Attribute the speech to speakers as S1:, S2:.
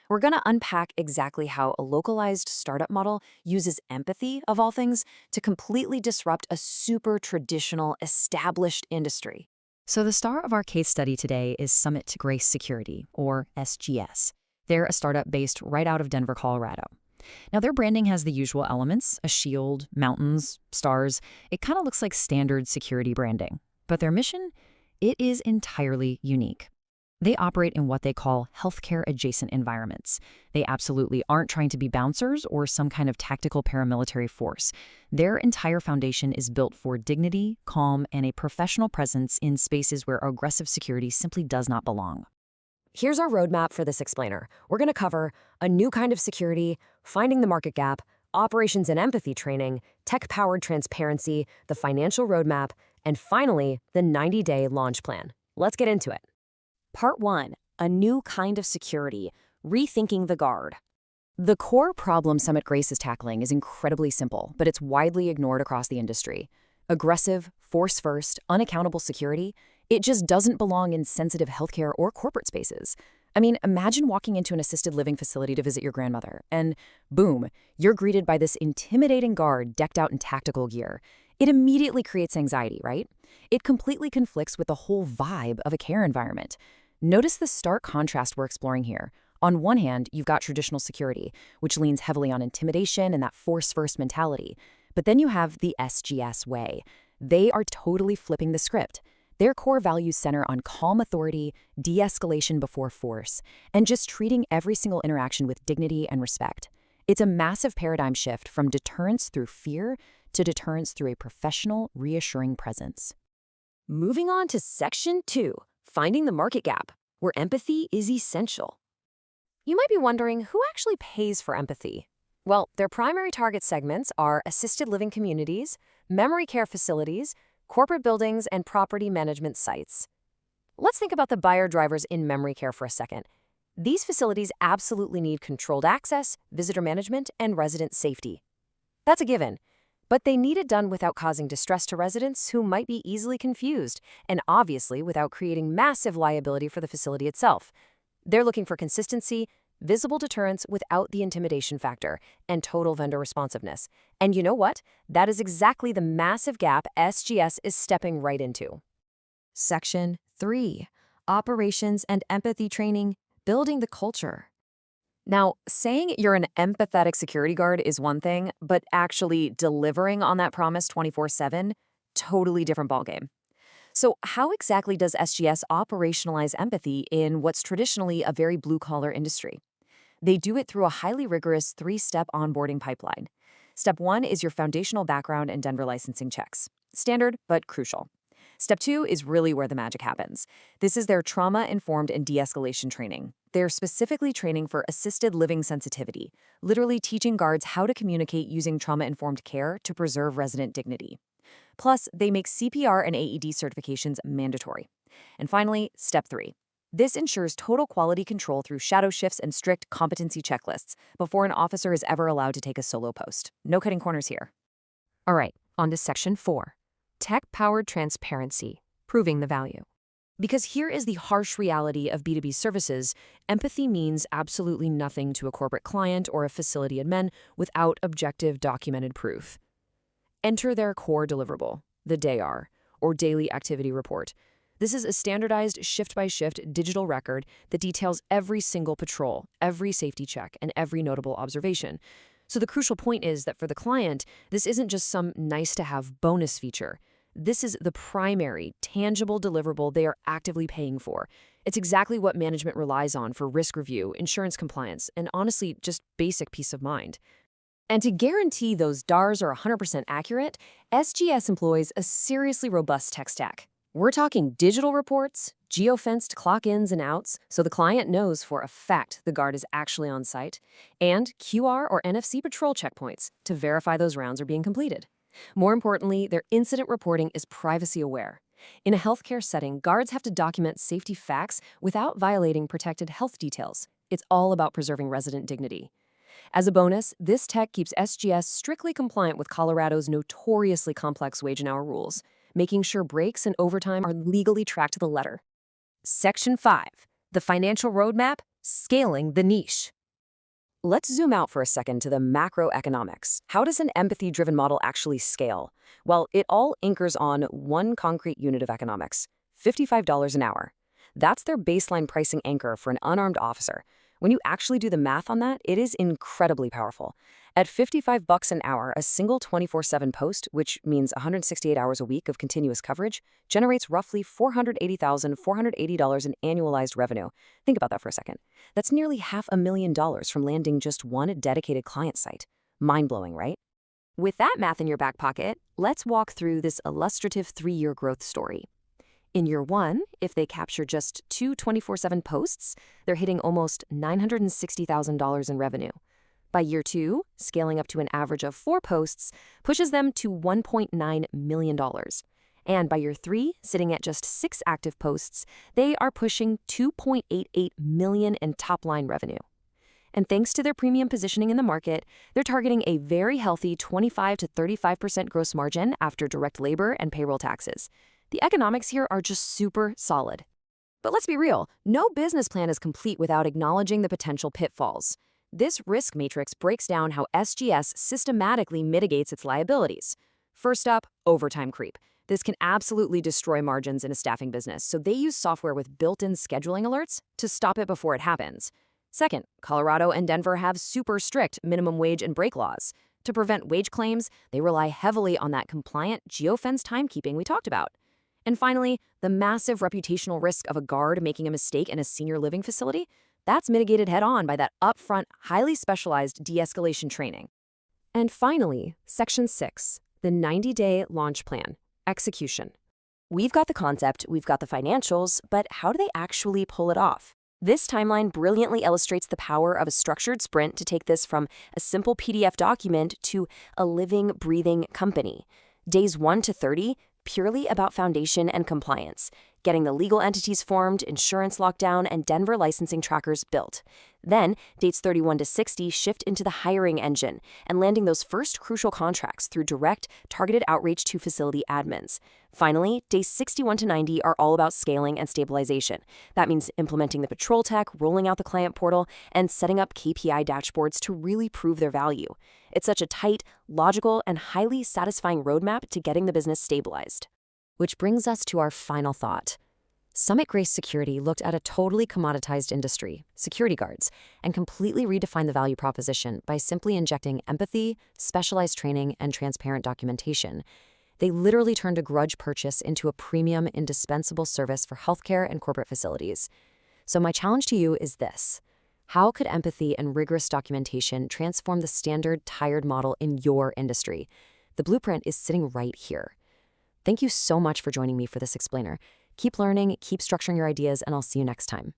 S1: We're going to unpack exactly how a localized startup model uses empathy, of all things, to completely disrupt a super traditional, established industry.
S2: So, the star of our case study today is Summit to Grace Security, or SGS. They're a startup based right out of Denver, Colorado. Now, their branding has the usual elements: a shield, mountains, stars. It kind of looks like standard security branding. But their mission? It is entirely unique. They operate in what they call healthcare adjacent environments. They absolutely aren't trying to be bouncers or some kind of tactical paramilitary force. Their entire foundation is built for dignity, calm, and a professional presence in spaces where aggressive security simply does not belong.
S1: Here's our roadmap for this explainer. We're going to cover a new kind of security, finding the market gap, operations and empathy training, tech-powered transparency, the financial roadmap, and finally, the 90-day launch plan. Let's get into it. Part 1. A new kind of security, rethinking the guard. The core problem Summit Grace is tackling is incredibly simple, but it's widely ignored across the industry. Aggressive, force-first, unaccountable security, it just doesn't belong in sensitive healthcare or corporate spaces. I mean, imagine walking into an assisted living facility to visit your grandmother, and boom, you're greeted by this intimidating guard decked out in tactical gear. It immediately creates anxiety, right? It completely conflicts with the whole vibe of a care environment. Notice the stark contrast we're exploring here. On one hand, you've got traditional security, which leans heavily on intimidation and that force-first mentality. But then you have the SGS way. They are totally flipping the script. Their core values center on calm authority, de-escalation before force, and just treating every single interaction with dignity and respect. It's a massive paradigm shift from deterrence through fear to deterrence through a professional, reassuring presence. Moving on to Section 2, finding the market gap, where empathy is essential. You might be wondering, who actually pays for empathy? Well, their primary target segments are assisted living communities, memory care facilities, corporate buildings, and property management sites. Let's think about the buyer drivers in memory care for a second. These facilities absolutely need controlled access, visitor management, and resident safety. That's a given. But they need it done without causing distress to residents who might be easily confused, and obviously without creating massive liability for the facility itself. They're looking for consistency, visible deterrence without the intimidation factor, and total vendor responsiveness. And you know what? That is exactly the massive gap SGS is stepping right into. Section 3. Operations and empathy training, building the culture. Now, saying you're an empathetic security guard is one thing, but actually delivering on that promise 24/7, totally different ballgame. So how exactly does SGS operationalize empathy in what's traditionally a very blue-collar industry? They do it through a highly rigorous 3-step onboarding pipeline. Step 1 is your foundational background and Denver licensing checks. Standard, but crucial. Step 2 is really where the magic happens. This is their trauma-informed and de-escalation training. They're specifically training for assisted living sensitivity, literally teaching guards how to communicate using trauma-informed care to preserve resident dignity. Plus, they make CPR and AED certifications mandatory. And finally, Step 3. This ensures total quality control through shadow shifts and strict competency checklists before an officer is ever allowed to take a solo post. No cutting corners here. All right, on to Section 4. Tech-powered transparency, proving the value. Because here is the harsh reality of B2B services, empathy means absolutely nothing to a corporate client or a facility admin without objective documented proof. Enter their core deliverable, the DAR, or Daily Activity Report. This is a standardized shift-by-shift digital record that details every single patrol, every safety check, and every notable observation. So the crucial point is that for the client, this isn't just some nice-to-have bonus feature. This is the primary, tangible deliverable they are actively paying for. It's exactly what management relies on for risk review, insurance compliance, and honestly, just basic peace of mind. And to guarantee those DARs are 100% accurate, SGS employs a seriously robust tech stack. We're talking digital reports, geofenced clock-ins and outs, so the client knows for a fact the guard is actually on site, and QR or NFC patrol checkpoints to verify those rounds are being completed. More importantly, their incident reporting is privacy-aware. In a healthcare setting, guards have to document safety facts without violating protected health details. It's all about preserving resident dignity. As a bonus, this tech keeps SGS strictly compliant with Colorado's notoriously complex wage and hour rules, making sure breaks and overtime are legally tracked to the letter. Section 5. The financial roadmap, Scaling the niche. Let's zoom out for a second to the macroeconomics. How does an empathy-driven model actually scale? Well, it all anchors on one concrete unit of economics, $55 an hour. That's their baseline pricing anchor for an unarmed officer. When you actually do the math on that, it is incredibly powerful. At $55 an hour, a single 24/7 post, which means 168 hours a week of continuous coverage, generates roughly $480,480 in annualized revenue. Think about that for a second. That's nearly $500,000 from landing just one dedicated client site. Mind-blowing, right? With that math in your back pocket, let's walk through this illustrative 3-year growth story. In year 1, if they capture just two 24/7 posts, they're hitting almost $960,000 in revenue. By year 2, scaling up to an average of 4 posts pushes them to $1.9 million. And by year 3, sitting at just 6 active posts, they are pushing $2.88 million in top-line revenue. And thanks to their premium positioning in the market, they're targeting a very healthy 25 to 35% gross margin after direct labor and payroll taxes. The economics here are just super solid. But let's be real, no business plan is complete without acknowledging the potential pitfalls. This risk matrix breaks down how SGS systematically mitigates its liabilities. First up, overtime creep. This can absolutely destroy margins in a staffing business, so they use software with built-in scheduling alerts to stop it before it happens. Second, Colorado and Denver have super strict minimum wage and break laws. To prevent wage claims, they rely heavily on that compliant geofence timekeeping we talked about. And finally, the massive reputational risk of a guard making a mistake in a senior living facility, that's mitigated head-on by that upfront, highly specialized de-escalation training. And finally, Section 6, the 90-day launch plan, execution. We've got the concept, we've got the financials, but how do they actually pull it off? This timeline brilliantly illustrates the power of a structured sprint to take this from a simple PDF document to a living, breathing company. Days 1 to 30, purely about foundation and compliance, getting the legal entities formed, insurance locked down, and Denver licensing trackers built. Then, dates 31 to 60 shift into the hiring engine and landing those first crucial contracts through direct, targeted outreach to facility admins. Finally, days 61 to 90 are all about scaling and stabilization. That means implementing the patrol tech, rolling out the client portal, and setting up KPI dashboards to really prove their value. It's such a tight, logical, and highly satisfying roadmap to getting the business stabilized. Which brings us to our final thought. Summit Grace Security looked at a totally commoditized industry, security guards, and completely redefined the value proposition by simply injecting empathy, specialized training, and transparent documentation. They literally turned a grudge purchase into a premium, indispensable service for healthcare and corporate facilities. So my challenge to you is this. How could empathy and rigorous documentation transform the standard tired model in your industry? The blueprint is sitting right here. Thank you so much for joining me for this explainer. Keep learning, keep structuring your ideas, and I'll see you next time.